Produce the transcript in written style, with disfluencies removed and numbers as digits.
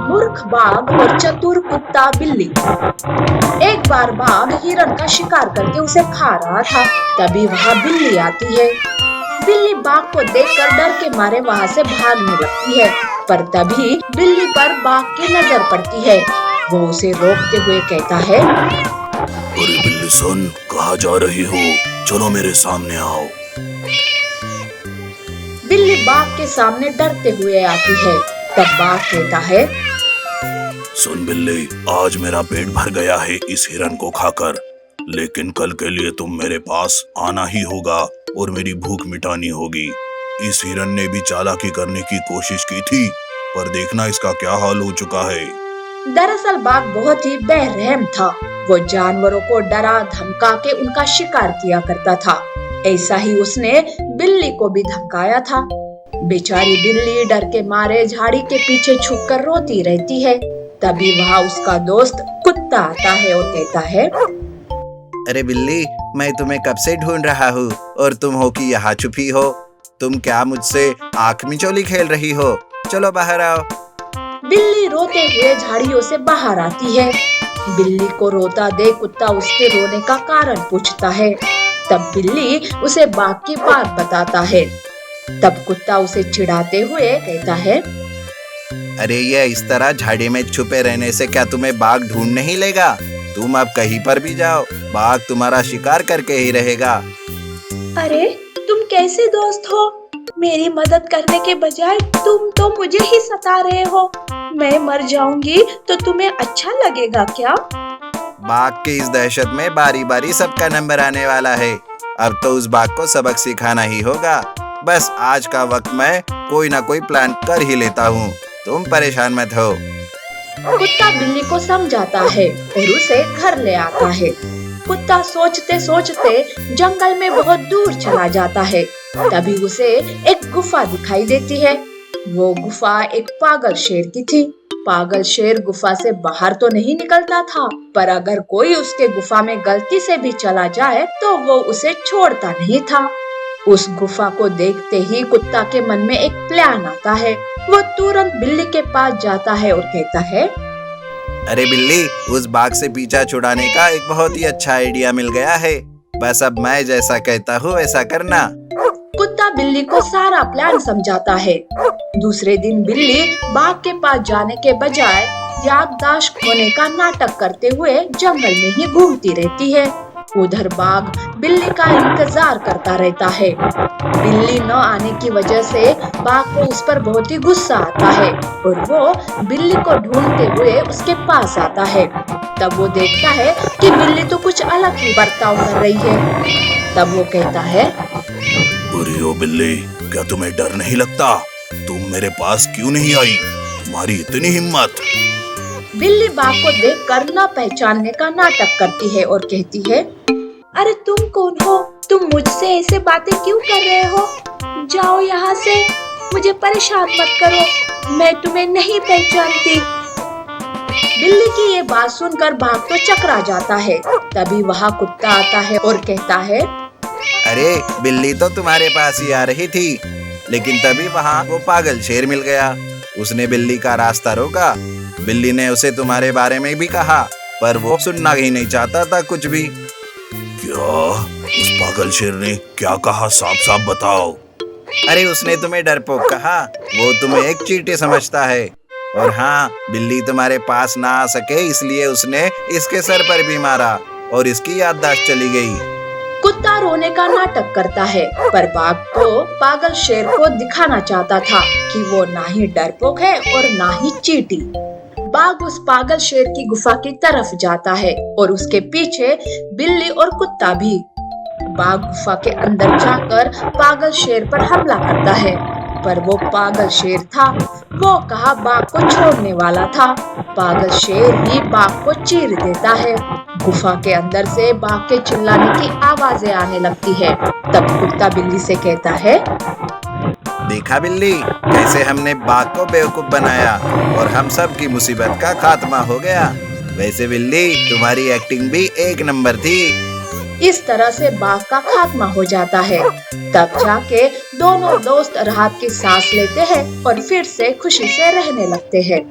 मूर्ख बाघ और चतुर कुत्ता बिल्ली। एक बार बाघ हिरन का शिकार करके उसे खा रहा था। तभी वहाँ बिल्ली आती है। बिल्ली बाघ को देखकर डर के मारे वहाँ से भागने लगती है, पर तभी बिल्ली पर बाघ की नजर पड़ती है। वो उसे रोकते हुए कहता है, अरे बिल्ली सुन, कहाँ जा रही हो? चलो मेरे सामने आओ। बिल्ली बाघ के सामने डरते हुए आती है। तब बाघ कहता है, सुन बिल्ली, आज मेरा पेट भर गया है इस हिरन को खाकर, लेकिन कल के लिए तुम मेरे पास आना ही होगा और मेरी भूख मिटानी होगी। इस हिरन ने भी चालाकी करने की कोशिश की थी, पर देखना इसका क्या हाल हो चुका है। दरअसल बाघ बहुत ही बेरहम था। वो जानवरों को डरा धमका के उनका शिकार किया करता था। ऐसा ही उसने बिल्ली को भी धमकाया था। बेचारी बिल्ली डर के मारे झाड़ी के पीछे छुपकर रोती रहती है। तभी वहाँ उसका दोस्त कुत्ता आता है और कहता है, अरे बिल्ली, मैं तुम्हें कब से ढूंढ रहा हूँ और तुम हो कि यहाँ छुपी हो। तुम क्या मुझसे आँख मिचौली खेल रही हो? चलो बाहर आओ। बिल्ली रोते हुए झाड़ियों से बाहर आती है। बिल्ली को रोता देख कुत्ता उसके रोने का कारण पूछता है। तब बिल्ली उसे बाघ की बात बताता है। तब कुत्ता उसे चिढ़ाते हुए कहता है, अरे ये इस तरह झाड़ी में छुपे रहने से क्या तुम्हें बाघ ढूंढ नहीं लेगा? तुम अब कहीं पर भी जाओ, बाघ तुम्हारा शिकार करके ही रहेगा। अरे तुम कैसे दोस्त हो? मेरी मदद करने के बजाय तुम तो मुझे ही सता रहे हो। मैं मर जाऊंगी तो तुम्हें अच्छा लगेगा क्या? बाघ की इस दहशत में बारी बारी सबका नंबर आने वाला है। अब तो उस बाघ को सबक सिखाना ही होगा। बस आज का वक्त मैं कोई ना कोई प्लान कर ही लेता हूँ, तुम परेशान मत हो। कुत्ता बिल्ली को समझाता है और उसे घर ले आता है। कुत्ता सोचते सोचते जंगल में बहुत दूर चला जाता है। तभी उसे एक गुफा दिखाई देती है। वो गुफा एक पागल शेर की थी। पागल शेर गुफा से बाहर तो नहीं निकलता था, पर अगर कोई उसके गुफा में गलती से भी चला जाए तो वो उसे छोड़ता नहीं था। उस गुफा को देखते ही कुत्ता के मन में एक प्लान आता है। वो तुरंत बिल्ली के पास जाता है और कहता है, अरे बिल्ली, उस बाघ से पीछा छुड़ाने का एक बहुत ही अच्छा आइडिया मिल गया है। बस अब मैं जैसा कहता हूँ वैसा करना। कुत्ता बिल्ली को सारा प्लान समझाता है। दूसरे दिन बिल्ली बाघ के पास जाने के बजाय याददाश्त खोने का नाटक करते हुए जंगल में ही घूमती रहती है। उधर बाघ बिल्ली का इंतजार करता रहता है। बिल्ली न आने की वजह से बाघ को उस पर बहुत ही गुस्सा आता है और वो बिल्ली को ढूंढते हुए उसके पास आता है। तब वो देखता है कि बिल्ली तो कुछ अलग ही बर्ताव कर रही है। तब वो कहता है, अरे ओ बिल्ली, क्या तुम्हें डर नहीं लगता? तुम मेरे पास क्यों नहीं आई? तुम्हारी इतनी हिम्मत? बिल्ली बाघ को देखकर न पहचानने का नाटक करती है और कहती है, अरे तुम कौन हो? तुम मुझसे ऐसे बातें क्यों कर रहे हो? जाओ यहाँ से, मुझे परेशान मत करो, मैं तुम्हें नहीं पहचानती। बिल्ली की ये बात सुनकर बाघ तो चकरा जाता है। तभी वहाँ कुत्ता आता है और कहता है, अरे बिल्ली तो तुम्हारे पास ही आ रही थी, लेकिन तभी वहाँ वो पागल शेर मिल गया। उसने बिल्ली का रास्ता रोका। बिल्ली ने उसे तुम्हारे बारे में भी कहा, पर वो सुनना ही नहीं चाहता था कुछ भी। क्या? उस पागल शेर ने क्या कहा? साफ साफ बताओ। अरे उसने तुम्हें डरपोक कहा। वो तुम्हें एक चींटी समझता है। और हाँ, बिल्ली तुम्हारे पास ना आ सके इसलिए उसने इसके सर पर भी मारा और इसकी याददाश्त चली गई। कुत्ता रोने का नाटक करता है, पर बाघ तो पागल शेर को दिखाना चाहता था कि वो ना ही डरपोक है और ना ही चींटी। बाघ उस पागल शेर की गुफा की तरफ जाता है और उसके पीछे बिल्ली और कुत्ता भी। बाघ गुफा के अंदर जाकर पागल शेर पर हमला करता है, पर वो पागल शेर था। वो कहा बाघ को छोड़ने वाला था। पागल शेर ही बाघ को चीर देता है। गुफा के अंदर से बाघ के चिल्लाने की आवाजें आने लगती है। तब कुत्ता बिल्ली से कहता है, देखा बिल्ली, कैसे हमने बाघ को बेवकूफ बनाया और हम सब की मुसीबत का खात्मा हो गया। वैसे बिल्ली, तुम्हारी एक्टिंग भी एक नंबर थी। इस तरह से बाघ का खात्मा हो जाता है। तब जाके दोनों दोस्त राहत की सांस लेते हैं और फिर से खुशी से रहने लगते हैं।